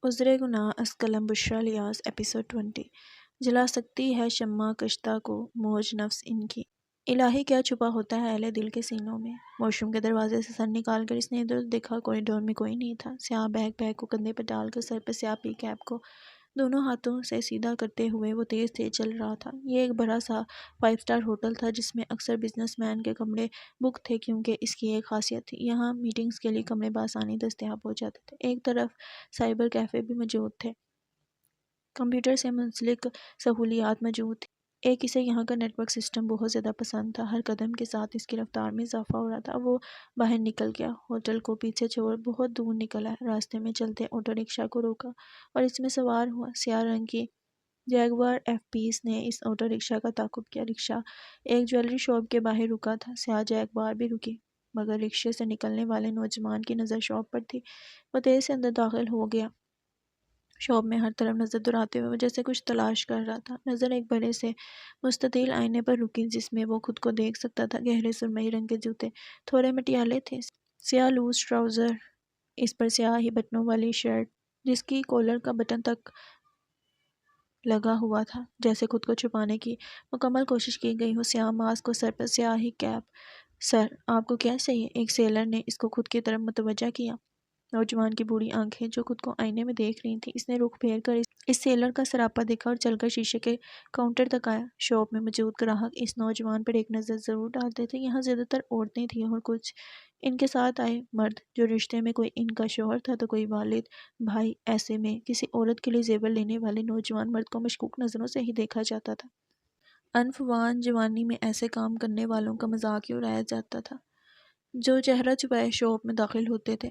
عذر گناہ از قلم بشریٰ لیاز ایپیسوڈ 20 جلا سکتی ہے شمع کشتہ کو موج نفس ان کی۔ الہی کیا چھپا ہوتا ہے اہل دل کے سینوں میں۔ واش روم کے دروازے سے سر نکال کر اس نے ادھر دیکھا، کوریڈور میں کوئی نہیں تھا۔ سیاہ بیگ کو کندھے پر ڈال کر سر پر سیاہ پی کیپ کو دونوں ہاتھوں سے سیدھا کرتے ہوئے وہ تیز چل رہا تھا۔ یہ ایک بڑا سا 5 اسٹار ہوٹل تھا جس میں اکثر بزنس مین کے کمرے بک تھے، کیونکہ اس کی ایک خاصیت تھی، یہاں میٹنگز کے لیے کمرے بآسانی دستیاب ہو جاتے تھے۔ ایک طرف سائبر کیفے بھی موجود تھے، کمپیوٹر سے منسلک سہولیات موجود تھیں۔ ایک اسے یہاں کا نیٹ ورک سسٹم بہت زیادہ پسند تھا، ہر قدم کے ساتھ اس کی رفتار میں اضافہ ہو رہا تھا۔ وہ باہر نکل گیا، ہوٹل کو پیچھے چھوڑ بہت دور نکل آیا، راستے میں چلتے آٹو رکشا کو روکا اور اس میں سوار ہوا۔ سیاہ رنگ کی جیگوار ایف-20 نے اس آٹو رکشا کا تعاقب کیا۔ رکشا ایک جویلری شاپ کے باہر رکا تھا، سیاہ جیگوار بھی رکی، مگر رکشے سے نکلنے والے نوجوان کی نظر شاپ پر تھی۔ وہ تیزی سے اندر داخل ہو گیا، شاپ میں ہر طرف نظر دوڑاتے ہوئے وہ جیسے کچھ تلاش کر رہا تھا۔ نظر ایک بڑے سے مستطیل آئینے پر رکی جس میں وہ خود کو دیکھ سکتا تھا۔ گہرے سرمئی رنگ کے جوتے تھوڑے مٹیالے تھے، سیاہ لوز ٹراؤزر، اس پر سیاہ ہی بٹنوں والی شرٹ جس کی کالر کا بٹن تک لگا ہوا تھا، جیسے خود کو چھپانے کی مکمل کوشش کی گئی ہو۔ سیاہ ماسک اور سر پر سیاہ ہی کیپ۔ سر، آپ کو کیا چاہیے؟ ایک سیلر نے اس کو خود کی طرف متوجہ کیا۔ نوجوان کی بوڑھی آنکھیں جو خود کو آئینے میں دیکھ رہی تھیں، اس نے رخ پھیر کر اس سیلر کا سراپا دیکھا اور چل کر شیشے کے کاؤنٹر تک آیا۔ شاپ میں موجود گراہک اس نوجوان پر ایک نظر ضرور ڈالتے تھے، یہاں زیادہ تر عورتیں تھیں اور کچھ ان کے ساتھ آئے مرد جو رشتے میں کوئی ان کا شوہر تھا تو کوئی والد، بھائی۔ ایسے میں کسی عورت کے لیے زیور لینے والے نوجوان مرد کو مشکوک نظروں سے ہی دیکھا جاتا تھا۔ انفوان جوانی میں ایسے کام کرنے والوں کا مذاق ہی اڑایا جاتا تھا جو چہرہ چھپائے شاپ میں داخل ہوتے تھے۔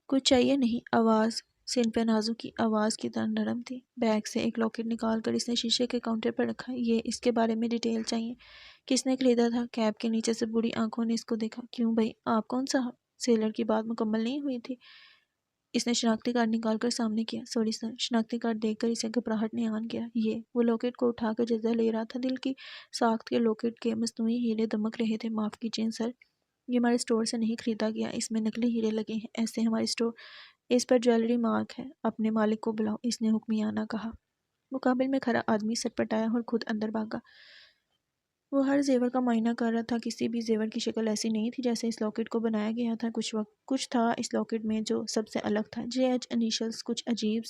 کچھ چاہیے؟ نہیں، آواز صنف نازک کی آواز کی طرح نرم تھی۔ بیگ سے ایک لاکٹ نکال کر اس نے شیشے کے کاؤنٹر پر رکھا۔ یہ اس کے بارے میں ڈیٹیل چاہیے، کس نے خریدا تھا؟ کیپ کے نیچے سے بوڑھی آنکھوں نے اس کو دیکھا۔ کیوں بھئی، آپ کون سا؟ سیلر کی بات مکمل نہیں ہوئی تھی۔ اس نے شناختی کارڈ نکال کر سامنے کیا۔ Sorry sir. شناختی کارڈ دیکھ کر اسے گھبراہٹ نے آن گیا۔ یہ وہ لاکٹ کو اٹھا کر جزا لے رہا تھا، دل کی ساخت کے لاکٹ کے مصنوعی ہیرے دمک رہے تھے۔ معاف کیجئے سر، یہ ہمارے اسٹور سے نہیں خریدا گیا، اس میں نقلی ہیرے لگے ہیں، ایسے ہمارے اسٹور اس پر جویلری مارک ہے۔ اپنے مالک کو بلاؤ، اس نے حکمیانہ کہا۔ مقابل میں کھڑا آدمی سر پٹایا اور خود اندر بھاگا۔ وہ ہر زیور کا معائنہ کر رہا تھا، کسی بھی زیور کی شکل ایسی نہیں تھی جیسے اس لاکٹ کو بنایا گیا تھا۔ کچھ تھا اس لاکٹ میں جو سب سے الگ تھا۔ JH انیشلز کچھ عجیب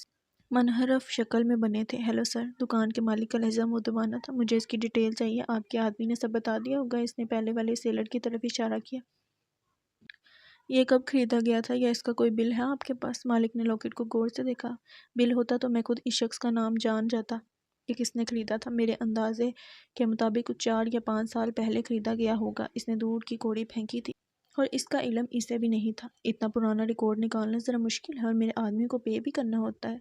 منحرف شکل میں بنے تھے۔ ہیلو سر، دکان کے مالک کا لہجہ مؤدبانہ تھا۔ مجھے اس کی ڈیٹیل چاہیے، آپ کے آدمی نے سب بتا دیا ہوگا۔ اس نے پہلے والے سیلر کی طرف اشارہ کیا۔ یہ کب خریدا گیا تھا یا اس کا کوئی بل ہے آپ کے پاس؟ مالک نے لاکٹ کو غور سے دیکھا۔ بل ہوتا تو میں خود اس شخص کا نام جان جاتا کہ کس نے خریدا تھا۔ میرے اندازے کے مطابق کچھ 4 یا 5 سال پہلے خریدا گیا ہوگا۔ اس نے دودھ کی کوڑی پھینکی تھی اور اس کا علم اسے بھی نہیں تھا۔ اتنا پرانا ریکارڈ نکالنا ذرا مشکل ہے اور میرے آدمی کو پے بھی کرنا ہوتا ہے۔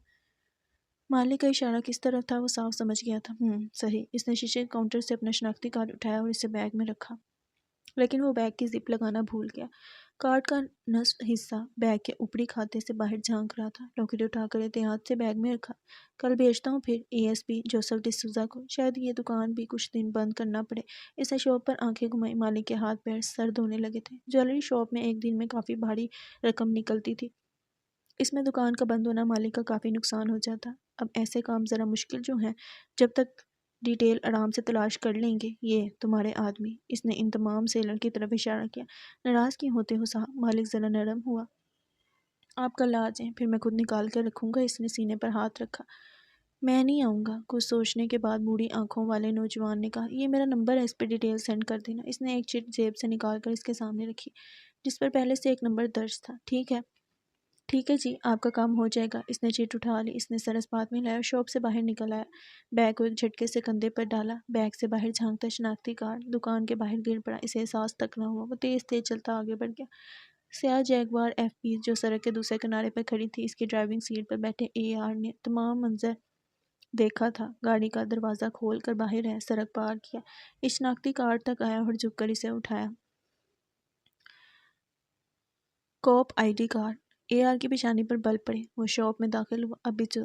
مالک کا اشارہ کس طرف تھا وہ صاف سمجھ گیا تھا۔ صحیح۔ اس نے شیشے کے کاؤنٹر سے اپنا شناختی کارڈ اٹھایا اور اسے بیگ میں رکھا، لیکن وہ بیگ کی زپ لگانا بھول گیا۔ کارڈ کا نصف حصہ بیگ کے اوپری کھاتے سے باہر جھانک رہا تھا۔ لاکٹ اٹھا کر احتیاط سے بیگ میں رکھا۔ کل بھیجتا ہوں پھر ASP جوزف ڈی سوزا کو، شاید یہ دکان بھی کچھ دن بند کرنا پڑے۔ اس نے شاپ پر آنکھیں گھمائیں۔ مالک کے ہاتھ پیر سر دھونے لگے تھے۔ جویلری شاپ میں ایک دن میں کافی بھاری رقم نکلتی تھی، اس میں دکان کا بند ہونا مالک کا کافی نقصان ہو جاتا۔ اب ایسے کام ذرا مشکل جو ہیں، جب تک ڈیٹیل آرام سے تلاش کر لیں گے۔ یہ تمہارے آدمی، اس نے ان تمام سیلر کی طرف اشارہ کیا۔ ناراض کیوں ہوتے ہو صاحب؟ مالک ذرا نرم ہوا۔ آپ کل آ جائیں، پھر میں خود نکال کر رکھوں گا۔ اس نے سینے پر ہاتھ رکھا۔ میں نہیں آؤں گا، کچھ سوچنے کے بعد بوڑھی آنکھوں والے نوجوان نے کہا۔ یہ میرا نمبر ہے، اس پہ ڈیٹیل سینڈ کر دینا۔ اس نے ایک چٹ جیب سے نکال کر اس کے سامنے رکھی جس پر پہلے سے ایک نمبر درج تھا۔ ٹھیک ہے جی، آپ کا کام ہو جائے گا۔ اس نے چٹ اٹھا لی۔ اس نے سر اسپات میں لایا اور شاپ سے باہر نکل آیا۔ بیگ کو ایک جھٹکے سے کندھے پر ڈالا، بیگ سے باہر جھانکتا شناختی کارڈ دکان کے باہر گر پڑا۔ اسے احساس تک نہ ہوا، وہ تیز چلتا آگے بڑھ گیا۔ سیاہ جیگوار ایف-20 جو سڑک کے دوسرے کنارے پر کھڑی تھی، اس کی ڈرائیونگ سیٹ پر بیٹھے AR نے تمام منظر دیکھا تھا۔ گاڑی کا دروازہ کھول کر باہر آیا، سڑک پار کیا، اس شناختی کارڈ تک آیا اور جھک کر اسے اٹھایا۔ کوپ ID کارڈ۔ AR کی پیشانی پر بل پڑے، وہ شاپ میں داخل ہوا۔ ابھی جو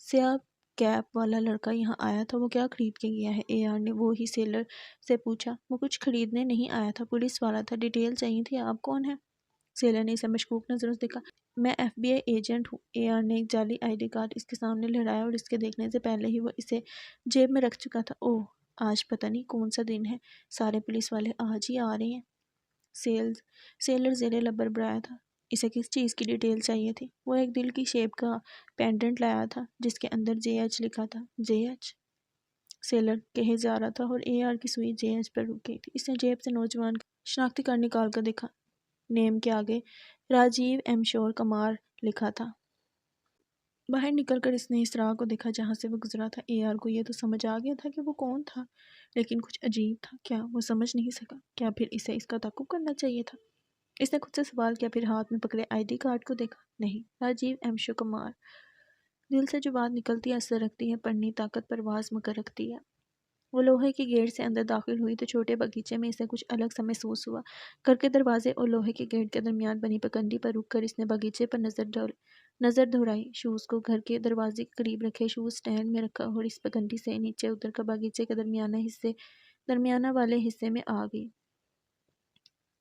سیاہ کیپ والا لڑکا یہاں آیا تھا وہ کیا خرید کے گیا ہے؟ AR نے وہی سیلر سے پوچھا۔ وہ کچھ خریدنے نہیں آیا تھا، پولیس والا تھا، ڈیٹیل چاہیے تھی۔ آپ کون ہیں؟ سیلر نے اسے مشکوک نظروں سے دیکھا۔ میں FBI ایجنٹ ہوں۔ AR نے ایک جعلی ID کارڈ اس کے سامنے لہرایا اور اس کے دیکھنے سے پہلے ہی وہ اسے جیب میں رکھ چکا تھا۔ اوہ، آج پتہ نہیں کون سا دن ہے، سارے پولیس والے آج ہی آ رہے ہیں۔ سیلر زیر لب بربرایا تھا۔ اسے کس چیز کی ڈیٹیل چاہیے تھی؟ وہ ایک دل کی شیپ کا پینڈنٹ لایا تھا جس کے اندر JH لکھا تھا۔ JH؟ سیلر کہے جا رہا تھا اور AR کی سوئی JH پر رک گئی تھی۔ اس نے جیب سے نوجوان کا شناختی کارڈ نکال کر دیکھا۔ نیم کے آگے راجیو ایم شور کمار لکھا تھا۔ باہر نکل کر اس نے اس راہ کو دیکھا جہاں سے وہ گزرا تھا۔ AR کو یہ تو سمجھ آ گیا تھا کہ وہ کون تھا، لیکن کچھ عجیب تھا۔ کیا وہ سمجھ نہیں سکا؟ کیا پھر اسے اس کا تعاقب کرنا چاہیے تھا؟ اس نے خود سے سوال کیا، پھر ہاتھ میں پکڑے ID کارڈ کو دیکھا۔ نہیں، راجیو ایم شور کمار۔ دل سے جو بات نکلتی ہے اثر رکھتی ہے، پڑھنی طاقت پرواز مگر رکھتی ہے۔ وہ لوہے کی گیٹ سے اندر داخل ہوئی تو چھوٹے باغیچے میں اسے کچھ الگ سا محسوس ہوا۔ گھر کے دروازے اور لوہے کے گیٹ کے درمیان بنی پگڈنڈی پر رک کر اس نے باغیچے پر نظر دوڑائی۔ شوز کو گھر کے دروازے کے قریب رکھے، شوز سٹینڈ میں رکھا اور اس پگڈنڈی سے نیچے اتر کر باغیچے کے درمیانہ والے حصے میں آ گئی۔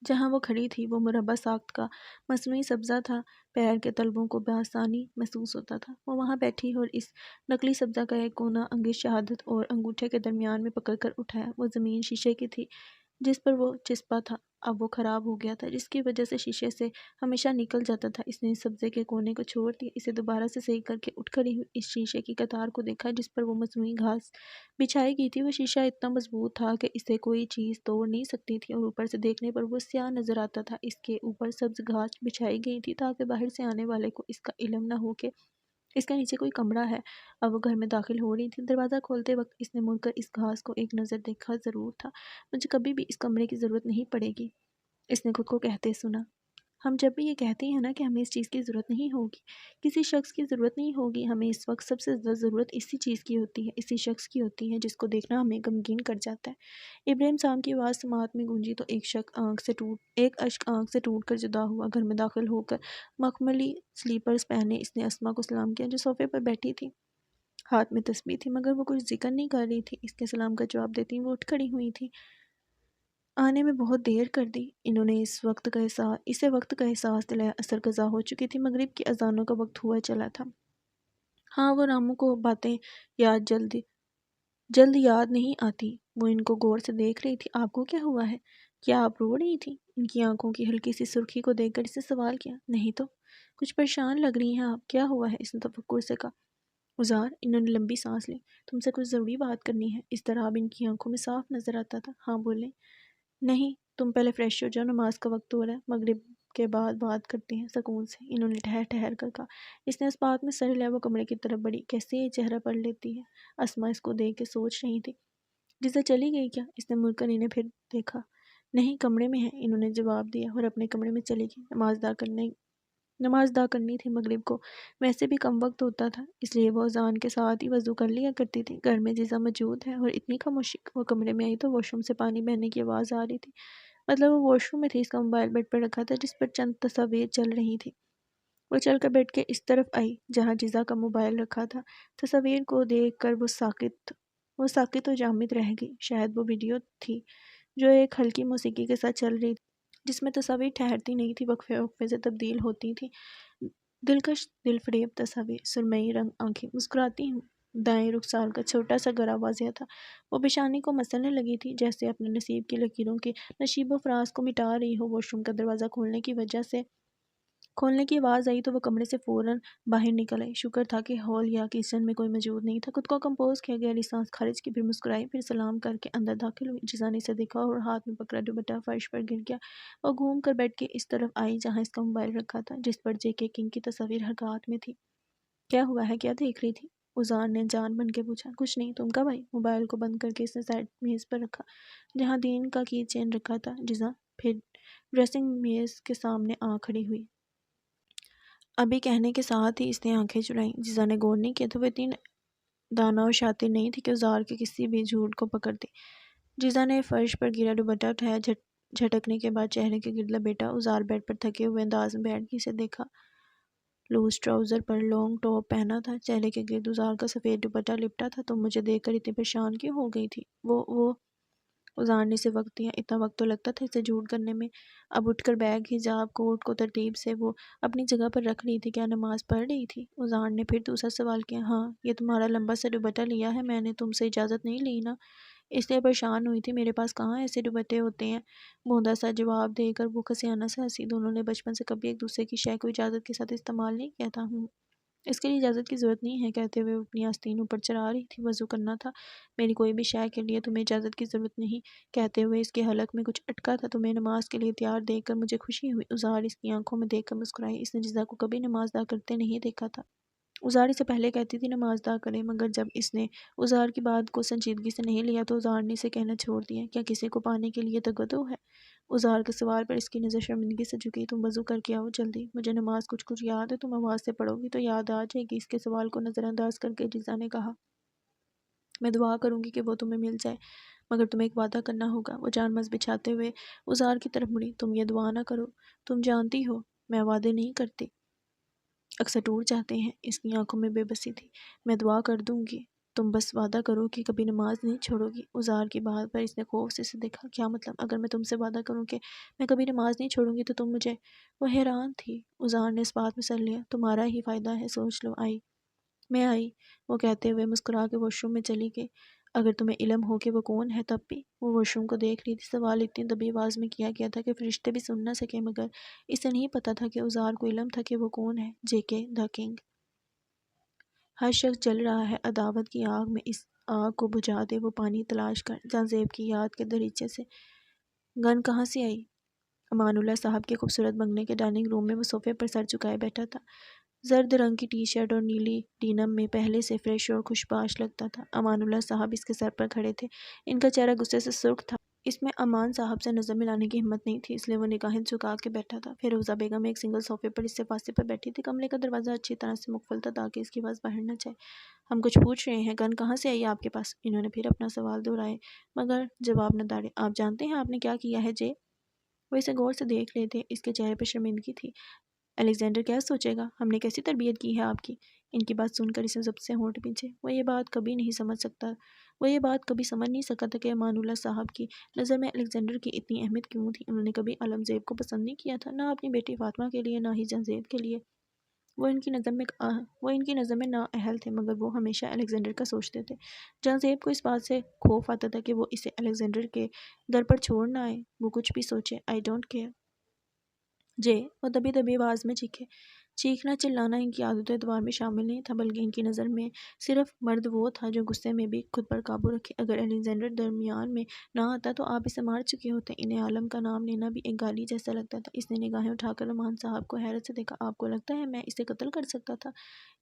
جہاں وہ کھڑی تھی وہ مربع ساخت کا مصنوعی سبزہ تھا۔ پیر کے تلووں کو بآسانی محسوس ہوتا تھا۔ وہ وہاں بیٹھی اور اس نقلی سبزہ کا ایک کونا انگشت شہادت اور انگوٹھے کے درمیان میں پکڑ کر اٹھایا۔ وہ زمین شیشے کی تھی جس پر وہ چسپا تھا، اب وہ خراب ہو گیا تھا جس کی وجہ سے شیشے سے ہمیشہ نکل جاتا تھا۔ اس نے اس سبزے کے کونے کو چھوڑ دیا، اسے دوبارہ سے صحیح کر کے اٹھ کھڑی ہوئی۔ اس شیشے کی قطار کو دیکھا جس پر وہ مصنوعی گھاس بچھائی گئی تھی۔ وہ شیشہ اتنا مضبوط تھا کہ اسے کوئی چیز توڑ نہیں سکتی تھی اور اوپر سے دیکھنے پر وہ سیاہ نظر آتا تھا۔ اس کے اوپر سبز گھاس بچھائی گئی تھی تاکہ باہر سے آنے والے کو اس کا علم نہ ہو کہ اس کے نیچے کوئی کمرہ ہے۔ اب وہ گھر میں داخل ہو رہی تھی۔ دروازہ کھولتے وقت اس نے مڑ کر اس گھاس کو ایک نظر دیکھا ضرور تھا۔ مجھے کبھی بھی اس کمرے کی ضرورت نہیں پڑے گی، اس نے خود کو کہتے سنا۔ ہم جب بھی یہ کہتے ہیں نا کہ ہمیں اس چیز کی ضرورت نہیں ہوگی، کسی شخص کی ضرورت نہیں ہوگی، ہمیں اس وقت سب سے زیادہ ضرورت اسی چیز کی ہوتی ہے، اسی شخص کی ہوتی ہے جس کو دیکھنا ہمیں غمگین کر جاتا ہے۔ ابراہیم صاحب کی آواز سماعت میں گونجی تو ایک اشک آنکھ سے ٹوٹ کر جدا ہوا۔ گھر میں داخل ہو کر مخملی سلیپرز پہنے اس نے اسما کو سلام کیا جو صوفے پر بیٹھی تھی، ہاتھ میں تسبیح تھی، مگر وہ کچھ ذکر نہیں کر رہی تھی۔ اس کے سلام کا جواب دیتی وہ اٹھ کھڑی ہوئی تھی۔ آنے میں بہت دیر کر دی، انہوں نے اسے وقت کا احساس دلایا۔ عصر قضا ہو چکی تھی، مغرب کی اذانوں کا وقت ہوا چلا تھا۔ ہاں، وہ رامو کو باتیں جلد یاد نہیں آتی۔ وہ ان کو غور سے دیکھ رہی تھی۔ آپ کو کیا ہوا ہے؟ کیا آپ رو رہی تھی؟ ان کی آنکھوں کی ہلکی سی سرخی کو دیکھ کر اس نے سوال کیا۔ نہیں تو، کچھ پریشان لگ رہی ہیں آپ، کیا ہوا ہے؟ اس نے تفکر سے کہا۔ ازار، انہوں نے لمبی سانس لی۔ تم سے کچھ ضروری بات کرنی ہے۔ اضطراب ان کی آنکھوں میں صاف نظر آتا تھا۔ ہاں بولیں۔ نہیں، تم پہلے فریش ہو جاؤ، نماز کا وقت ہو رہا ہے، مغرب کے بعد بات کرتے ہیں سکون سے، انہوں نے ٹھہر کر کہا۔ اس نے اس بات میں سر لیا۔ وہ کمرے کی طرف بڑھی۔ کیسے یہ چہرہ پڑھ لیتی ہے؟ اسما اس کو دیکھ کے سوچ رہی تھی۔ جسے چلی گئی کیا؟ اس نے مڑ کر انہیں پھر دیکھا۔ نہیں، کمرے میں ہے، انہوں نے جواب دیا اور اپنے کمرے میں چلی گئی۔ نماز ادا کرنی تھی، مغرب کو ویسے بھی کم وقت ہوتا تھا، اس لیے وہ اذان کے ساتھ ہی وضو کر لیا کرتی تھی۔ گھر میں جزا موجود ہے اور اتنی خاموشی۔ وہ کمرے میں آئی تو واش روم سے پانی بہنے کی آواز آ رہی تھی، مطلب وہ واش روم میں تھی۔ اس کا موبائل بیڈ پر رکھا تھا جس پر چند تصاویر چل رہی تھی۔ وہ چل کر بیڈ کے اس طرف آئی جہاں جزا کا موبائل رکھا تھا۔ تصاویر کو دیکھ کر وہ ساکت و جامد رہ گئی۔ شاید وہ ویڈیو تھی جو ایک ہلکی موسیقی کے ساتھ چل رہی تھی جس میں تصاویر ٹھہرتی نہیں تھی، وقفے وقفے سے تبدیل ہوتی تھی۔ دلکش دل فریب تصاویر، سرمئی رنگ آنکھیں، مسکراتی ہوں، دائیں رخسار کا چھوٹا سا گرا واضح تھا۔ وہ پیشانی کو مسلنے لگی تھی جیسے اپنے نصیب کی لکیروں کے نشیب و فراز کو مٹا رہی ہو۔ واش روم کا دروازہ کھولنے کی آواز آئی تو وہ کمرے سے فوراً باہر نکل آئی۔ شکر تھا کہ ہال یا کچن میں کوئی موجود نہیں تھا۔ خود کو کمپوز کیا، گہری سانس خارج کی، پھر مسکرائی، پھر سلام کر کے اندر داخل ہوئی۔ جزا نے اسے دیکھا اور ہاتھ میں پکڑا دوپٹہ فرش پر گر گیا۔ وہ گھوم کر بیڈ کے اس طرف آئی جہاں اس کا موبائل رکھا تھا جس پر JK کنگ کی تصویر حرکات میں تھی۔ کیا ہوا ہے؟ کیا دیکھ رہی تھی؟ ازار نے جان بن کے پوچھا۔ کچھ نہیں، تم کب آئی؟ موبائل کو بند کر کے اس نے سائڈ میز پر رکھا جہاں دین کا کی چین رکھا تھا۔ جزا پھر ڈریسنگ میز کے سامنے آ کھڑی ہوئی۔ ابھی کہنے کے ساتھ ہی اس نے آنکھیں چرائیں۔ جزا نے غور نہیں کیا تو وہ اتنی دانا اور شاطر نہیں تھی کہ ازار کے کسی بھی جھوٹ کو پکڑ دی۔ جزا نے فرش پر گرا دوپٹہ اٹھایا، جھٹکنے کے بعد چہرے کے گرد لپیٹا۔ ازار بیڈ پر تھکے ہوئے انداز میں بیٹھ کے اسے دیکھا۔ لوز ٹراؤزر پر لانگ ٹاپ پہنا تھا، چہرے کے گرد ازار کا سفید دوپٹہ لپٹا تھا۔ تم مجھے دیکھ کر اتنی پریشان کیوں ہو گئی تھی؟ وہ اذان نے اسے وقت دیا، اتنا وقت تو لگتا تھا اسے جھوٹ کرنے میں۔ اب اٹھ کر بیگ، حجاب، کوٹ کو ترتیب سے وہ اپنی جگہ پر رکھ رہی تھی۔ کیا نماز پڑھ رہی تھی؟ اذان نے پھر دوسرا سوال کیا۔ ہاں، یہ تمہارا لمبا سا دوپٹہ لیا ہے میں نے تم سے اجازت نہیں لی نا؟ اس لیے پریشان ہوئی تھی، میرے پاس کہاں ایسے دوپٹے ہوتے ہیں۔ بوندا سا جواب دے کر وہ کسیانہ سے ہنسی۔ دونوں نے بچپن سے کبھی ایک دوسرے کی شے کو اجازت کے ساتھ استعمال نہیں کیا تھا۔ اس کے لیے اجازت کی ضرورت نہیں ہے، کہتے ہوئے وہ اپنی آستین اوپر چڑھا رہی تھی۔ وضو کرنا تھا، میری کوئی بھی شے کے لیے تمہیں اجازت کی ضرورت نہیں، کہتے ہوئے اس کے حلق میں کچھ اٹکا تھا۔ تمہیں نماز کے لیے تیار دیکھ کر مجھے خوشی ہوئی۔ ازار اس کی آنکھوں میں دیکھ کر مسکرائی۔ اس نے جزا کو کبھی نماز ادا کرتے نہیں دیکھا تھا۔ ازار اسے پہلے کہتی تھی نماز ادا کرے، مگر جب اس نے ازار کی بات کو سنجیدگی سے نہیں لیا تو ازار نے اسے کہنا چھوڑ دیا۔ کیا کسی کو پانے کے لیے تگدو ہے؟ ازار کے سوال پر اس کی نظر شرمندگی سے جھکی۔ تم وضو کر کے آؤ جلدی، مجھے نماز کچھ یاد ہے، تم آواز سے پڑھو گی تو یاد آ جائے گی۔ اس کے سوال کو نظر انداز کر کے جزا نے کہا، میں دعا کروں گی کہ وہ تمہیں مل جائے، مگر تمہیں ایک وعدہ کرنا ہوگا۔ وہ جان مز بچھاتے ہوئے ازار کی طرف مڑی۔ تم یہ دعا نہ کرو، تم جانتی ہو میں وعدے نہیں کرتی، اکثر ٹوٹ جاتے ہیں۔ اس کی آنکھوں میں بے بسی تھی۔ میں دعا کر دوں گی، تم بس وعدہ کرو کہ کبھی نماز نہیں چھوڑو گی۔ ازار کی بات پر اس نے خوف سے اسے دیکھا۔ کیا مطلب؟ اگر میں تم سے وعدہ کروں کہ میں کبھی نماز نہیں چھوڑوں گی تو تم مجھے… وہ حیران تھی۔ ازار نے اس بات میں سر لیا۔ تمہارا ہی فائدہ ہے، سوچ لو۔ میں آئی، وہ کہتے ہوئے مسکرا کے واش روم میں چلی گئی۔ اگر تمہیں علم ہو کہ وہ کون ہے تب بھی۔ وہ واش روم کو دیکھ رہی تھی۔ سوال اتنی دبی آواز میں کیا گیا تھا کہ فرشتے بھی سن نہ سکے، مگر اسے نہیں پتا تھا کہ ازار کو علم تھا کہ وہ کون ہے۔ جے کے دی کنگ۔ ہر شخص جل رہا ہے عداوت کی آگ میں، اس آگ کو بجھا دے۔ وہ پانی تلاش کر جہاں زیب کی یاد کے دریچے سے۔ گن کہاں سے آئی؟ امان اللہ صاحب کے خوبصورت بنگلے کے ڈائننگ روم میں وہ صوفے پر سر جھکائے بیٹھا تھا۔ زرد رنگ کی ٹی شرٹ اور نیلی ڈینم میں پہلے سے فریش اور خوشباش لگتا تھا۔ امان اللہ صاحب اس کے سر پر کھڑے تھے۔ ان کا چہرہ غصے سے سرخ تھا۔ اس میں امان صاحب سے نظر ملانے کی ہمت نہیں تھی، اس لیے وہ نگاہیں جھکا کے بیٹھا تھا۔ فیروزہ بیگم ایک سنگل صوفے پر اس سے فاصلے پر بیٹھی تھی۔ کمرے کا دروازہ اچھی طرح سے مقفل تھا تاکہ اس کی آواز باہر نہ جائے۔ ہم کچھ پوچھ رہے ہیں، گن کہاں سے آئی آپ کے پاس؟ انہوں نے پھر اپنا سوال دہرائے مگر جواب نہ ڈالے۔ آپ جانتے ہیں آپ نے کیا کیا ہے جے؟ وہ اسے غور سے دیکھ رہے تھے۔ اس کے چہرے پر شرمندگی تھی۔ الیگزینڈر کیا سوچے گا؟ ہم نے کیسی تربیت کی ہے آپ کی؟ ان کی بات سن کر اسے ضبط سے ہونٹ پیچھے۔ وہ یہ بات کبھی سمجھ نہیں سکا تھا کہ امان اللہ صاحب کی نظر میں الیگزینڈر کی اتنی اہمیت کیوں تھی۔ انہوں نے کبھی عالم زیب کو پسند نہیں کیا تھا، نہ اپنی بیٹی فاطمہ کے لیے، نہ ہی جہاں زیب کے لیے۔ وہ ان کی نظر میں نااہل تھے، مگر وہ ہمیشہ الیگزینڈر کا سوچتے تھے۔ جہاں زیب کو اس بات سے خوف آتا تھا کہ وہ اسے الیگزینڈر کے در پر چھوڑ نہ آئے۔ وہ کچھ بھی سوچے، آئی ڈونٹ کیئر جے، وہ دبی دبی آواز میں چیخے۔ چیخنا چلانا ان کی عادت و اتوار میں شامل نہیں تھا، بلکہ ان کی نظر میں صرف مرد وہ تھا جو غصے میں بھی خود پر قابو رکھے۔ اگر الیگزینڈر درمیان میں نہ آتا تو آپ اسے مار چکے ہوتے۔ انہیں عالم کا نام لینا بھی ایک گالی جیسا لگتا تھا۔ اس نے نگاہیں اٹھا کر امان صاحب کو حیرت سے دیکھا۔ آپ کو لگتا ہے میں اسے قتل کر سکتا تھا؟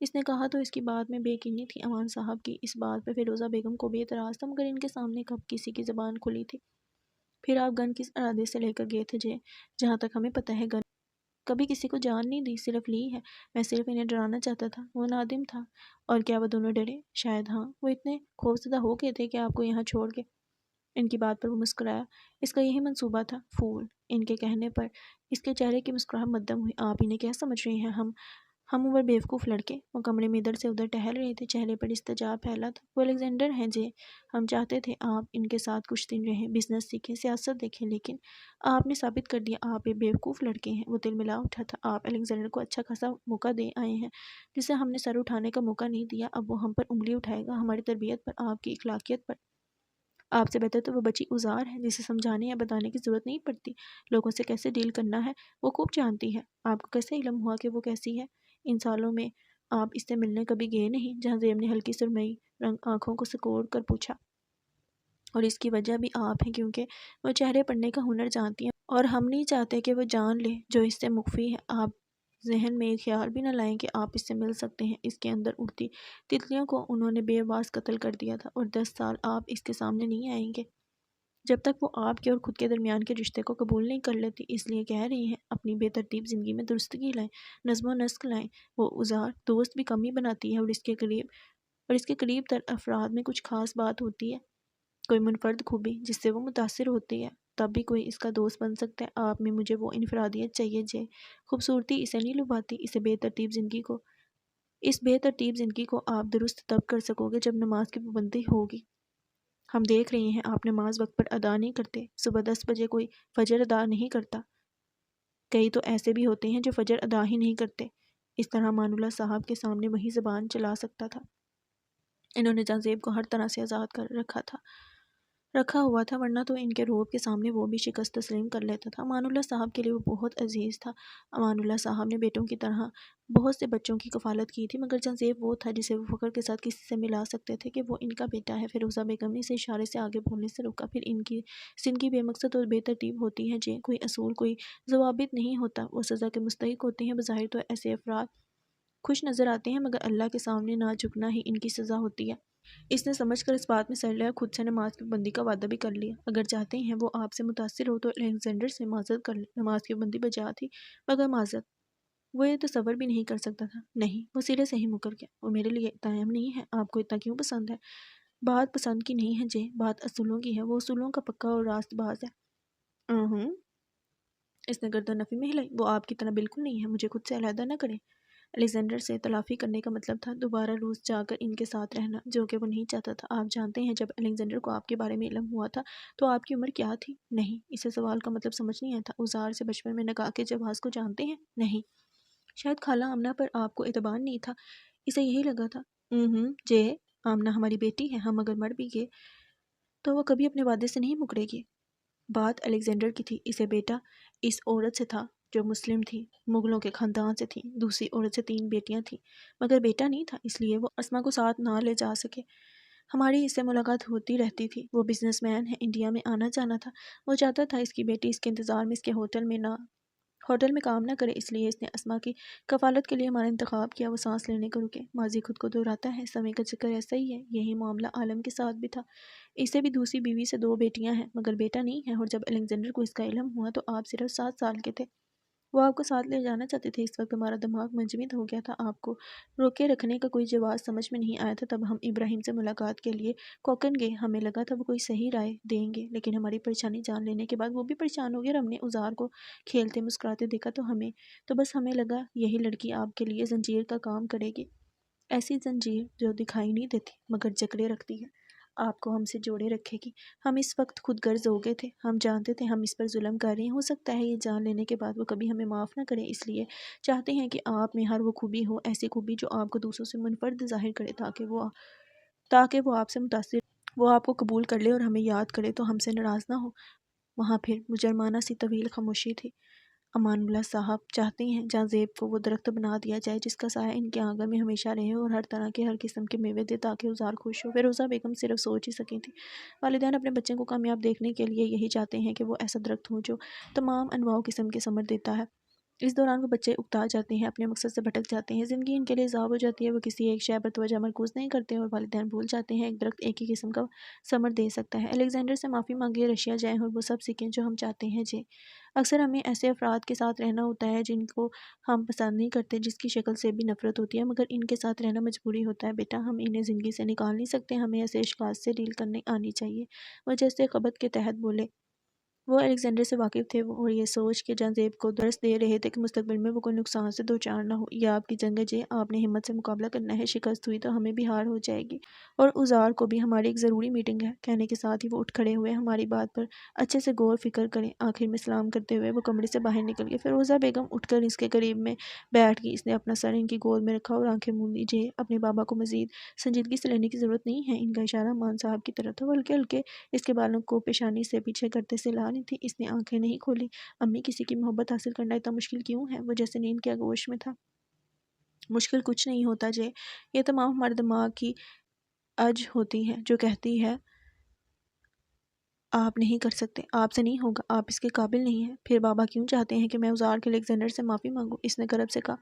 اس نے کہا تو اس کی بات میں بے یقینی تھی۔ امان صاحب کی اس بات پر فیروزہ بیگم کو بھی اعتراض تھا، مگر ان کے سامنے کب کسی کی زبان کھلی تھی؟ پھر آپ گن کس ارادے سے لے کر گئے تھے جے؟ جہاں تک ہمیں پتہ ہے گن کبھی کسی کو جان نہیں دی، صرف لی ہے۔ میں صرف انہیں ڈرانا چاہتا تھا۔ وہ نادم تھا۔ اور کیا وہ دونوں ڈرے؟ شاید ہاں، وہ اتنے خوفزدہ ہو گئے تھے کہ آپ کو یہاں چھوڑ کے۔ ان کی بات پر وہ مسکرایا۔ اس کا یہی منصوبہ تھا؟ پھول! ان کے کہنے پر اس کے چہرے کی مسکراہٹ مدھم ہوئی۔ آپ انہیں کیا سمجھ رہے ہیں؟ ہم عمر بیوقوف لڑکے؟ وہ کمرے میں ادھر سے ادھر ٹہل رہے تھے، چہرے پر اضطجاب پھیلا تھا۔ وہ الیگزینڈر ہیں جے، ہم چاہتے تھے آپ ان کے ساتھ کچھ دن رہیں، بزنس سیکھیں، سیاست دیکھیں، لیکن آپ نے ثابت کر دیا آپ ایک بیوقوف لڑکے ہیں۔ وہ تلملا اٹھا تھا۔ آپ الیگزینڈر کو اچھا خاصا موقع دے آئے ہیں، جسے ہم نے سر اٹھانے کا موقع نہیں دیا۔ اب وہ ہم پر انگلی اٹھائے گا، ہماری تربیت پر، آپ کی اخلاقیات پر۔ آپ سے بہتر تو وہ بچی ازار ہے، جسے سمجھانے یا بتانے کی ضرورت نہیں پڑتی۔ لوگوں سے کیسے ڈیل کرنا ہے وہ خوب جانتی ہے۔ آپ کو کیسے علم ہوا کہ وہ کیسی ہے؟ ان سالوں میں آپ اس سے ملنے کبھی گئے نہیں؟ جہاں زیب نے ہلکی سرمئی رنگ آنکھوں کو سکوڑ کر پوچھا۔ اور اس کی وجہ بھی آپ ہیں، کیونکہ وہ چہرے پڑھنے کا ہنر جانتی ہیں، اور ہم نہیں چاہتے کہ وہ جان لے جو اس سے مخفی ہے۔ آپ ذہن میں ایک خیال بھی نہ لائیں کہ آپ اس سے مل سکتے ہیں۔ اس کے اندر اڑتی تتلیوں کو انہوں نے بے آواز قتل کر دیا تھا، اور 10 سال آپ اس کے سامنے نہیں آئیں گے جب تک وہ آپ کے اور خود کے درمیان کے رشتے کو قبول نہیں کر لیتی۔ اس لیے کہہ رہی ہیں اپنی بے ترتیب زندگی میں درستگی لائیں، نظم و نسق لائیں۔ وہ ازار دوست بھی کم ہی بناتی ہے، اور اس کے قریب تر افراد میں کچھ خاص بات ہوتی ہے، کوئی منفرد خوبی جس سے وہ متاثر ہوتی ہے، تب بھی کوئی اس کا دوست بن سکتا ہے۔ آپ میں مجھے وہ انفرادیت چاہیے جے۔ خوبصورتی اسے نہیں لبھاتی، اس بے ترتیب زندگی کو آپ درست تب کر سکو گے جب نماز کی پابندی ہوگی۔ ہم دیکھ رہے ہیں آپ نماز وقت پر ادا نہیں کرتے، صبح 10 بجے کوئی فجر ادا نہیں کرتا، کئی تو ایسے بھی ہوتے ہیں جو فجر ادا ہی نہیں کرتے۔ اس طرح امان اللہ صاحب کے سامنے وہی زبان چلا سکتا تھا۔ انہوں نے جہاں کو ہر طرح سے آزاد کر رکھا ہوا تھا، ورنہ تو ان کے روب کے سامنے وہ بھی شکست تسلیم کر لیتا تھا۔ امان اللہ صاحب کے لیے وہ بہت عزیز تھا۔ امان اللہ صاحب نے بیٹوں کی طرح بہت سے بچوں کی کفالت کی تھی، مگر جہاں وہ تھا جسے وہ فخر کے ساتھ کسی سے ملا سکتے تھے کہ وہ ان کا بیٹا ہے۔ فیروزہ بیگم نے اسے اشارے سے آگے بولنے سے روکا۔ پھر ان کی زندگی بے مقصد اور بے ترتیب ہوتی ہے جے کوئی اصول، کوئی ضوابط نہیں ہوتا، وہ سزا کے مستحق ہوتے ہیں۔ بظاہر تو ایسے افراد خوش نظر آتے ہیں، مگر اللہ کے سامنے نہ جھکنا ہی ان کی سزا ہوتی ہے۔ اس نے سمجھ کر اس بات میں سر لیا، خود سے نماز کی پابندی کا وعدہ بھی کر لیا۔ اگر چاہتے ہیں وہ آپ سے متاثر ہو تو الیگزینڈر سے معذرت کر لیں۔ نماز کی پابندی بجا تھی، مگر معذرت وہ یہ تصور بھی نہیں کر سکتا تھا۔ نہیں، وہ سرے سے ہی مکر گیا۔ وہ میرے لیے اتنا اہم نہیں ہے۔ آپ کو اتنا کیوں پسند ہے؟ بات پسند کی نہیں ہے جے، بات اصولوں کی ہے۔ وہ اصولوں کا پکا اور راست باز ہے۔ اس نے گردن نفی میں ہلائی۔ وہ آپ کی طرح بالکل نہیں ہے، مجھے خود سے علیحدہ نہ کریں۔ الیگزینڈر سے تلافی کرنے کا مطلب تھا دوبارہ روس جا کر ان کے ساتھ رہنا، جو کہ وہ نہیں چاہتا تھا۔ آپ جانتے ہیں جب الیگزینڈر کو آپ کے بارے میں علم ہوا تھا تو آپ کی عمر کیا تھی؟ نہیں، اسے سوال کا مطلب سمجھ نہیں آیا تھا۔ اوزار سے بچپن میں نکاح کے جواز کو جانتے ہیں؟ نہیں۔ شاید خالہ آمنہ پر آپ کو اعتبار نہیں تھا، اسے یہی لگا تھا۔ جے، آمنہ ہماری بیٹی ہے، ہم اگر مر بھی گئے تو وہ کبھی اپنے وعدے سے نہیں مکرے گی۔ بات الیگزینڈر کی تھی، اسے بیٹا اس عورت سے تھا جو مسلم تھی، مغلوں کے خاندان سے تھی۔ دوسری عورت سے 3 بیٹیاں تھیں، مگر بیٹا نہیں تھا، اس لیے وہ اسما کو ساتھ نہ لے جا سکے۔ ہماری اس سے ملاقات ہوتی رہتی تھی۔ وہ بزنس مین ہے، انڈیا میں آنا جانا تھا۔ وہ چاہتا تھا اس کی بیٹی اس کے انتظار میں اس کے ہوٹل میں کام نہ کرے، اس لیے اس نے اسما کی کفالت کے لیے ہمارا انتخاب کیا۔ وہ سانس لینے کو رکے۔ ماضی خود کو دہراتا ہے، سمے کا چکر ایسا ہی ہے۔ یہی معاملہ عالم کے ساتھ بھی تھا۔ اسے بھی دوسری بیوی سے 2 بیٹیاں ہیں، مگر بیٹا نہیں ہے۔ اور جب الیگزینڈر کو اس کا علم ہوا تو آپ صرف 7 سال کے تھے۔ وہ آپ کو ساتھ لے جانا چاہتے تھے۔ اس وقت ہمارا دماغ منجمد ہو گیا تھا۔ آپ کو روکے رکھنے کا کوئی جواز سمجھ میں نہیں آیا تھا۔ تب ہم ابراہیم سے ملاقات کے لیے کوکن گئے۔ ہمیں لگا تھا وہ کوئی صحیح رائے دیں گے، لیکن ہماری پریشانی جان لینے کے بعد وہ بھی پریشان ہو گئے اور ہم نے اوزار کو کھیلتے مسکراتے دیکھا تو بس ہمیں لگا یہی لڑکی آپ کے لیے زنجیر کا کام کرے گی، ایسی زنجیر جو دکھائی نہیں دیتی مگر جکڑے رکھتی ہے، آپ کو ہم سے جوڑے رکھے گی۔ ہم اس وقت خود غرض ہو گئے تھے۔ ہم جانتے تھے ہم اس پر ظلم کر رہے ہیں۔ ہو سکتا ہے یہ جان لینے کے بعد وہ کبھی ہمیں معاف نہ کرے، اس لیے چاہتے ہیں کہ آپ میں ہر وہ خوبی ہو، ایسی خوبی جو آپ کو دوسروں سے منفرد ظاہر کرے، تاکہ وہ آپ سے متاثر، وہ آپ کو قبول کر لے اور ہمیں یاد کرے تو ہم سے ناراض نہ ہو۔ وہاں پھر مجرمانہ سی طویل خاموشی تھی۔ امان اللہ صاحب چاہتے ہیں جہاں کو وہ درخت بنا دیا جائے جس کا سایہ ان کے آنگن میں ہمیشہ رہے اور ہر طرح کے ہر قسم کے میوے دے تاکہ اوزار خوش ہو۔ فیروزہ بیگم صرف سوچ ہی سکی تھی۔ والدین اپنے بچے کو کامیاب دیکھنے کے لیے یہی چاہتے ہیں کہ وہ ایسا درخت ہو جو تمام انواع و قسم کے ثمر دیتا ہے۔ اس دوران وہ بچے اکتا جاتے ہیں، اپنے مقصد سے بھٹک جاتے ہیں، زندگی ان کے لیے عذاب ہو جاتی ہے۔ وہ کسی ایک شے پر توجہ مرکوز نہیں کرتے اور والدین بھول جاتے ہیں ایک درخت ایک ہی قسم کا ثمر دے سکتا ہے۔ الیگزینڈر سے معافی مانگے، رشیا جائیں اور وہ سب سیکھیں جو ہم چاہتے ہیں جے۔ اکثر ہمیں ایسے افراد کے ساتھ رہنا ہوتا ہے جن کو ہم پسند نہیں کرتے، جس کی شکل سے بھی نفرت ہوتی ہے، مگر ان کے ساتھ رہنا مجبوری ہوتا ہے۔ بیٹا، ہم انہیں زندگی سے نکال نہیں سکتے، ہمیں ایسے اشخاص سے ڈیل کرنے آنی چاہیے۔ وہ جیسے قبط کے تحت بولے۔ وہ الیگزینڈر سے واقف تھے اور یہ سوچ کے جہاں کو درس دے رہے تھے کہ مستقبل میں وہ کوئی نقصان سے دوچار نہ ہو۔ یہ آپ کی جنگ ہے جے، آپ نے ہمت سے مقابلہ کرنا ہے، شکست ہوئی تو ہمیں بھی ہار ہو جائے گی اور اوزار کو بھی۔ ہماری ایک ضروری میٹنگ ہے۔ کہنے کے ساتھ ہی وہ اٹھ کھڑے ہوئے۔ ہماری بات پر اچھے سے غور فکر کریں۔ آخر میں سلام کرتے ہوئے وہ کمرے سے باہر نکل گئے۔ فیروزہ بیگم اٹھ کر اس کے قریب میں بیٹھ گئی۔ اس نے اپنا سر ان کی گود میں رکھا اور آنکھیں موند لی۔ جے، اپنے بابا کو مزید سنجیدگی سے لینے کی ضرورت نہیں ہے۔ ان کا اشارہ امان صاحب کی طرف تھا۔ وہ ہلکے ہلکے اس کے بالوں کو پیشانی سے پیچھے کرتے سے لا رہی تھی۔ اس نے آنکھیں نہیں کھولی۔ امی، کسی کی محبت حاصل کرنا اتنا مشکل کیوں ہے؟ وہ جیسے نیند کے آغوش میں تھا۔ مشکل کچھ نہیں ہوتا جے، یہ تمام ہمارے دماغ کی اج ہوتی ہے جو کہتی ہے آپ نہیں کر سکتے، آپ سے نہیں ہوگا، آپ اس کے قابل نہیں ہیں۔ پھر بابا کیوں چاہتے ہیں کہ میں اوزار کے الیگزینڈر سے معافی مانگوں؟ اس نے کرب سے کہا۔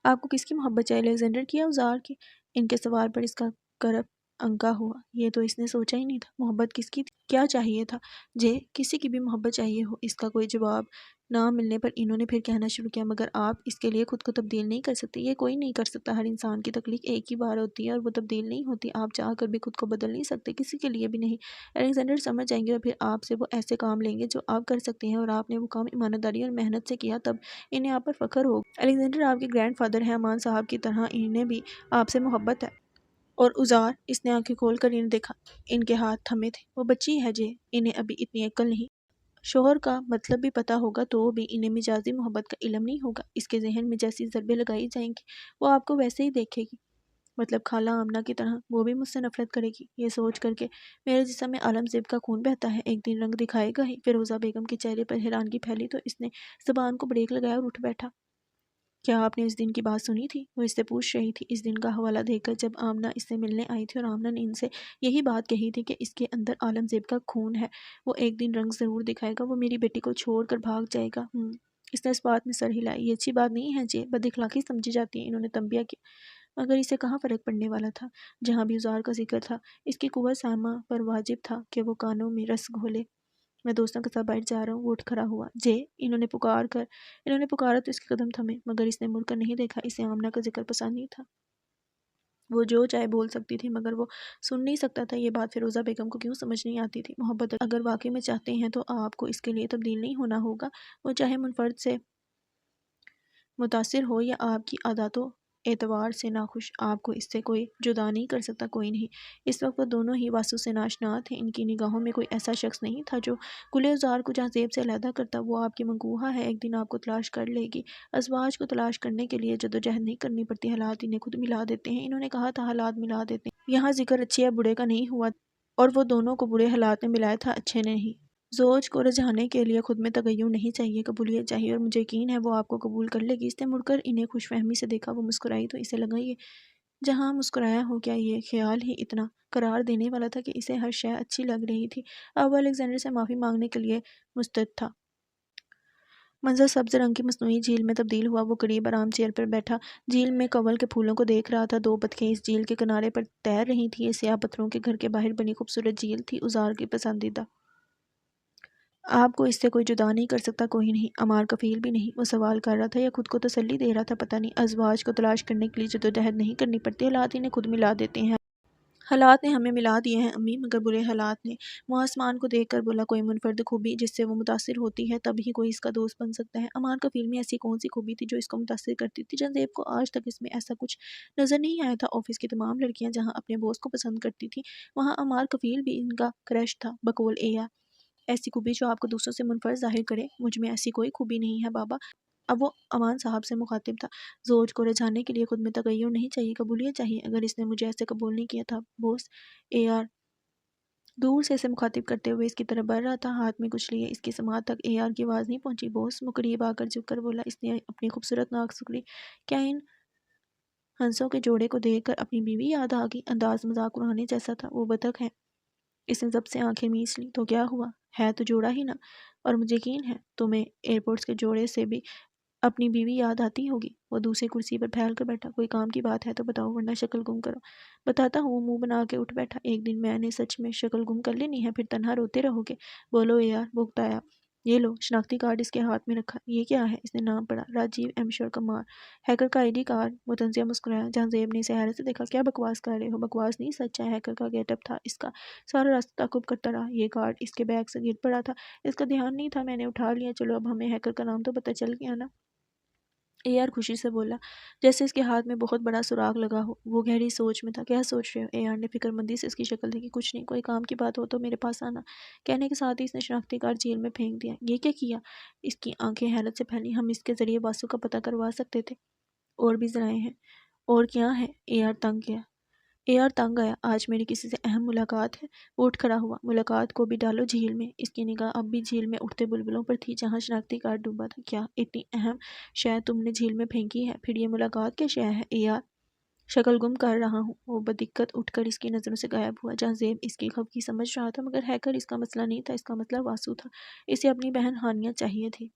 آپ کو کس کی محبت چاہیے، الیگزینڈر کی یا اوزار کی؟ ان کے سوال پر اس کا کرب انکا ہوا۔ یہ تو اس نے سوچا ہی نہیں تھا۔ محبت کس کی تھی؟ کیا چاہیے تھا جے؟ کسی کی بھی محبت چاہیے ہو۔ اس کا کوئی جواب نہ ملنے پر انہوں نے پھر کہنا شروع کیا، مگر آپ اس کے لیے خود کو تبدیل نہیں کر سکتے۔ یہ کوئی نہیں کر سکتا۔ ہر انسان کی تخلیق ایک ہی بار ہوتی ہے اور وہ تبدیل نہیں ہوتی۔ آپ چاہ کر بھی خود کو بدل نہیں سکتے، کسی کے لیے بھی نہیں۔ الیگزینڈر سمجھ جائیں گے اور پھر آپ سے وہ ایسے کام لیں گے جو آپ کر سکتے ہیں، اور آپ نے وہ کام ایمانداری اور محنت سے کیا، تب انہیں آپ پر فخر ہوگا۔ الیگزینڈر آپ کے گرینڈ فادر ہیں، امان صاحب کی طرح انہیں بھی آپ سے محبت ہے۔ اور ازار، اس نے آنکھیں کھول کر انہیں دیکھا۔ ان کے ہاتھ تھمے تھے۔ وہ بچی ہے جے، انہیں ابھی اتنی عقل نہیں۔ شوہر کا مطلب بھی پتہ ہوگا تو بھی انہیں مجازی محبت کا علم نہیں ہوگا۔ اس کے ذہن میں جیسی ضربیں لگائی جائیں گی وہ آپ کو ویسے ہی دیکھے گی، مطلب خالہ آمنہ کی طرح وہ بھی مجھ سے نفرت کرے گی۔ یہ سوچ کر کہ میرے جسم میں عالم زیب کا خون بہتا ہے، ایک دن رنگ دکھائے گا ہی۔ فیروزہ بیگم کے چہرے پر حیرانگی پھیلی تو اس نے زبان کو بریک لگایا اور اٹھ بیٹھا۔ کیا آپ نے اس دن کی بات سنی تھی؟ وہ اس سے پوچھ رہی تھی، اس دن کا حوالہ دے کر جب آمنہ اس سے ملنے آئی تھی اور آمنہ نے ان سے یہی بات کہی تھی کہ اس کے اندر عالم زیب کا خون ہے، وہ ایک دن رنگ ضرور دکھائے گا، وہ میری بیٹی کو چھوڑ کر بھاگ جائے گا۔ اس نے اس بات میں سر ہلائی۔ یہ اچھی بات نہیں ہے جے، بد اخلاقی سمجھی جاتی ہے۔ انہوں نے تنبیہ کیا۔ مگر اسے کہاں فرق پڑنے والا تھا؟ جہاں بھی ازار کا ذکر تھا اس کی قوت سامہ پر واجب تھا کہ وہ کانوں میں رس گھولے۔ میں دوستوں کے ساتھ باہر جا رہا ہوں۔ وہ اٹھ کھڑا ہوا۔ جے، انہوں نے پکارا تو اس کے قدم تھمے، مگر اس نے مڑ کر نہیں دیکھا۔ اسے آمنہ کا ذکر پسند نہیں تھا۔ وہ جو چاہے بول سکتی تھی مگر وہ سن نہیں سکتا تھا۔ یہ بات فیروزہ بیگم کو کیوں سمجھ نہیں آتی تھی؟ محبت اگر واقعی میں چاہتے ہیں تو آپ کو اس کے لیے تبدیل نہیں ہونا ہوگا۔ وہ چاہے منفرد سے متاثر ہو یا آپ کی عادات و اعتبار سے ناخوش، آپ کو اس سے کوئی جدا نہیں کر سکتا، کوئی نہیں۔ اس وقت وہ دونوں ہی واسو سے ناشنا تھے۔ ان کی نگاہوں میں کوئی ایسا شخص نہیں تھا جو کل ازار کو جہاں زیب سے علیحدہ کرتا۔ وہ آپ کی منقوہہ ہے، ایک دن آپ کو تلاش کر لے گی۔ ازواج کو تلاش کرنے کے لیے جدوجہد نہیں کرنی پڑتی، حالات انہیں خود ملا دیتے ہیں۔ انہوں نے کہا تھا حالات ملا دیتے ہیں۔ یہاں ذکر اچھے یا برے کا نہیں ہوا اور وہ دونوں کو برے حالات نے ملایا تھا، اچھے نے نہیں۔ زوج کو رجھانے کے لیے خود میں تغیر نہیں چاہیے، قبولیت چاہیے، اور مجھے یقین ہے وہ آپ کو قبول کر لے گی۔ اس نے مڑ کر انہیں خوش فہمی سے دیکھا۔ وہ مسکرائی تو اسے لگا یہ جہاں مسکرایا ہو، کیا یہ خیال ہی اتنا قرار دینے والا تھا کہ اسے ہر شے اچھی لگ رہی تھی۔ اب وہ الیگزینڈر سے معافی مانگنے کے لیے مستعد تھا۔ منظر سبز رنگ کی مصنوعی جھیل میں تبدیل ہوا۔ وہ قریب آرام چیئر پر بیٹھا جھیل میں کنول کے پھولوں کو دیکھ رہا تھا۔ دو بطخیں اس جھیل کے کنارے پر تیر رہی تھیں۔ یہ سیاہ پتھروں کے گھر کے باہر بنی خوبصورت جھیل تھی، ازار کی پسندیدہ۔ آپ کو اس سے کوئی جدا نہیں کر سکتا، کوئی نہیں، عمار کفیل بھی نہیں۔ وہ سوال کر رہا تھا یا خود کو تسلی دے رہا تھا، پتہ نہیں۔ ازواج کو تلاش کرنے کے لیے جدوجہد نہیں کرنی پڑتی، حالات انہیں خود ملا دیتے ہیں۔ حالات نے ہمیں ملا دیے ہیں امی، مگر برے حالات نے۔ وہ آسمان کو دیکھ کر بولا، کوئی منفرد خوبی جس سے وہ متاثر ہوتی ہے تب ہی کوئی اس کا دوست بن سکتا ہے۔ عمار کفیل میں ایسی کون سی خوبی تھی جو اس کو متاثر کرتی تھی؟ جہانزیب کو آج تک اس میں ایسا کچھ نظر نہیں آیا تھا۔ آفس کی تمام لڑکیاں جہاں اپنے بوس کو پسند کرتی تھیں وہاں عمار کفیل بھی ان کا کرش تھا۔ بقول اے ایسی خوبی جو آپ کو دوسروں سے منفرد ظاہر کرے؟ مجھ میں ایسی کوئی خوبی نہیں ہے بابا۔ اب وہ امان صاحب سے مخاطب تھا۔ زوج کو رجھانے کے لیے خود میں تغیر نہیں چاہیے، قبولیت چاہیے۔ اگر اس نے مجھے ایسے قبول نہیں کیا تھا بوس اے آر دور سے اسے مخاطب کرتے ہوئے اس کی طرف بڑھ رہا تھا، ہاتھ میں کچھ لیے۔ اس کی سماعت تک اے آر کی آواز نہیں پہنچی۔ بوس وہ قریب آ کر جھک کر بولا۔ اس نے اپنی خوبصورت ناک سکڑی۔ کیا ان ہنسوں کے جوڑے کو دیکھ کر اپنی بیوی یاد آ گئی؟ انداز مذاق اڑانے جیسا تھا۔ وہ بطخ ہے۔ اس نے ضبط سے آنکھیں میچ لیں۔ تو کیا ہوا؟ ہے تو جوڑا ہی نا، اور مجھے یقین ہے تمہیں ایئرپورٹس کے جوڑے سے بھی اپنی بیوی یاد آتی ہوگی۔ وہ دوسری کرسی پر پھیل کر بیٹھا۔ کوئی کام کی بات ہے تو بتاؤ ورنہ شکل گم کرو۔ بتاتا ہوں۔ وہ منہ بنا کے اٹھ بیٹھا۔ ایک دن میں نے سچ میں شکل گم کر لینی ہے، پھر تنہا روتے رہو گے۔ بولو یار، وہ اکتایا۔ یہ لو، شناختی کارڈ اس کے ہاتھ میں رکھا۔ یہ کیا ہے؟ اس نے نام پڑھا، Rajiv am sure Kumar, hacker کا آئی ڈی کارڈ۔ وہ طنزیہ مسکرایا۔ جہانزیب نے اسے حیرت سے دیکھا۔ کیا بکواس کر رہے ہو؟ بکواس نہیں، سچ ہے۔ ہیکر کا گیٹ اپ تھا اس کا۔ سارا راستہ تعقب کرتا رہا۔ یہ کارڈ اس کے بیگ سے گر پڑا تھا، اس کا دھیان نہیں تھا، میں نے اٹھا لیا۔ چلو اب ہمیں ہیکر کا نام تو پتہ چل گیا نا؟ اے آر خوشی سے بولا، جیسے اس کے ہاتھ میں بہت بڑا سراغ لگا ہو۔ وہ گہری سوچ میں تھا۔ کیا سوچ رہے ہو؟ اے آر نے فکر مندی سے اس کی شکل دیکھی۔ کچھ نہیں، کوئی کام کی بات ہو تو میرے پاس آنا۔ کہنے کے ساتھ ہی اس نے شناختی کارڈ جھیل میں پھینک دیا۔ یہ کیا کیا؟ اس کی آنکھیں حیرت سے پھیلیں۔ ہم اس کے ذریعے واسو کا پتہ کروا سکتے تھے۔ اور بھی ذرائع ہیں۔ اور کیا ہے؟ اے آر تنگ آیا۔ آج میری کسی سے اہم ملاقات ہے۔ وہ اٹھ کھڑا ہوا۔ ملاقات کو بھی ڈالو جھیل میں۔ اس کی نگاہ اب بھی جھیل میں اٹھتے بلبلوں پر تھی جہاں شناختی کارڈ ڈوبا تھا۔ کیا اتنی اہم شے تم نے جھیل میں پھینکی ہے؟ پھر یہ ملاقات کیا شے ہے؟ اے آر شکل گم کر رہا ہوں۔ وہ بدقت اٹھ کر اس کی نظروں سے غائب ہوا۔ جہانزیب اس کی خفگی سمجھ رہا تھا، مگر ہیکر اس کا مسئلہ نہیں تھا، اس کا مسئلہ واسو تھا۔ اسے اپنی بہن ہانیہ چاہیے تھی۔